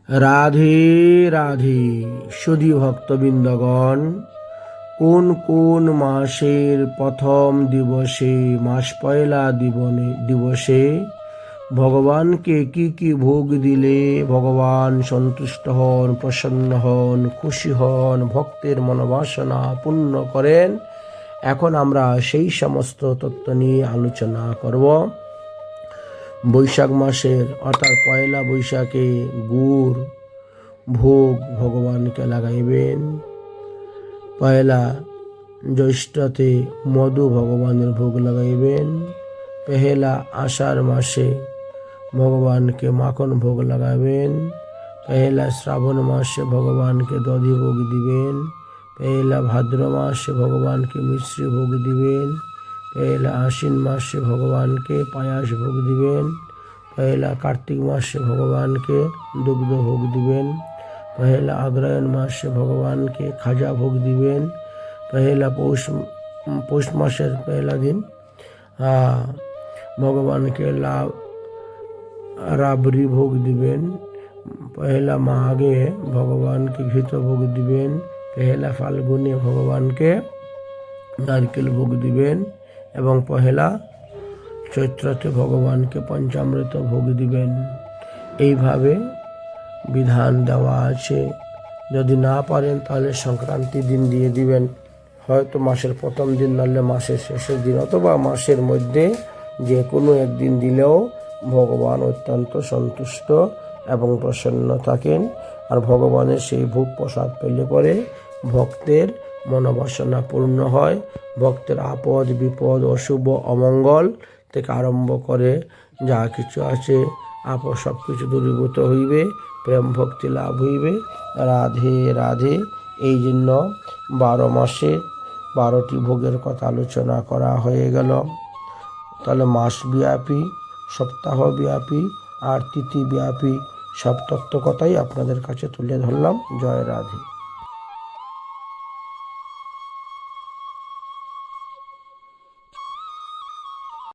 রাধে রাধে সুধী ভক্তবৃন্দগণ, কোন কোন মাসের প্রথম দিবসে মাস পয়লা দিবসে ভগবানকে কি কি ভোগ দিলে ভগবান সন্তুষ্ট হন, প্রসন্ন হন, খুশি হন, ভক্তের মনোবাসনা পূর্ণ করেন, এখন আমরা সেই সমস্ত তত্ত্ব নিয়ে আলোচনা করব। বৈশাখ মাসের অর্থাৎ পয়লা বৈশাখে গুড় ভোগ ভগবানকে লাগাইবেন। পয়লা জ্যৈষ্ঠতে মধু ভগবানের ভোগ লাগাইবেন। পহেলা আষাঢ় মাসে ভগবানকে মাখন ভোগ লাগাবেন। পহেলা শ্রাবণ মাসে ভগবানকে দধি ভোগ দিবেন। পহেলা ভাদ্র মাসে ভগবানকে মিশ্রি ভোগ দিবেন। পহেলা আশ্বিন মাসে ভগবানকে পায়াস ভোগ দিবেন। পহেলা কার্তিক মাসে ভগবানকে দুগ্ধ ভোগ দিবেন। পহেলা অগ্রহায়ণ মাসে ভগবানকে খাজা ভোগ দিবেন। পহেলা পৌষ মাসের পহেলা দিন ভগবানকে রাবড়ি ভোগ দিবেন। পহেলা মাঘে ভগবানকে ঘৃত ভোগ দিবেন। পহেলা ফাল্গুনে ভগবানকে নারকেল ভোগ দিবেন এবং পহেলা চৈত্রতে ভগবানকে পঞ্চামৃত ভোগ দিবেন। এইভাবে বিধান দেওয়া আছে। যদি না পারেন তাহলে সংক্রান্তি দিন দিয়ে দিবেন, হয়তো মাসের প্রথম দিন, নাহলে মাসের শেষের দিন, অথবা মাসের মধ্যে যে কোনো একদিন দিলেও ভগবান অত্যন্ত সন্তুষ্ট এবং প্রসন্ন থাকেন। আর ভগবানের সেই ভোগ প্রসাদ পেলে পরে ভক্তের মনোবাসনা পূর্ণ হয়। ভক্তের আপদ বিপদ অশুভ অমঙ্গল থেকে আরম্ভ করে যা কিছু আছে সব কিছু দূরীভূত হইবে, প্রেম ভক্তি লাভ হইবে। রাধে রাধে। এই জন্য 12 মাসে 12টি ভোগের কথা আলোচনা করা হয়ে গেল। তাহলে মাসব্যাপী, সপ্তাহব্যাপী আর তিথিব্যাপী সব তত্ত্ব কথাই আপনাদের কাছে তুলে ধরলাম। জয় রাধে।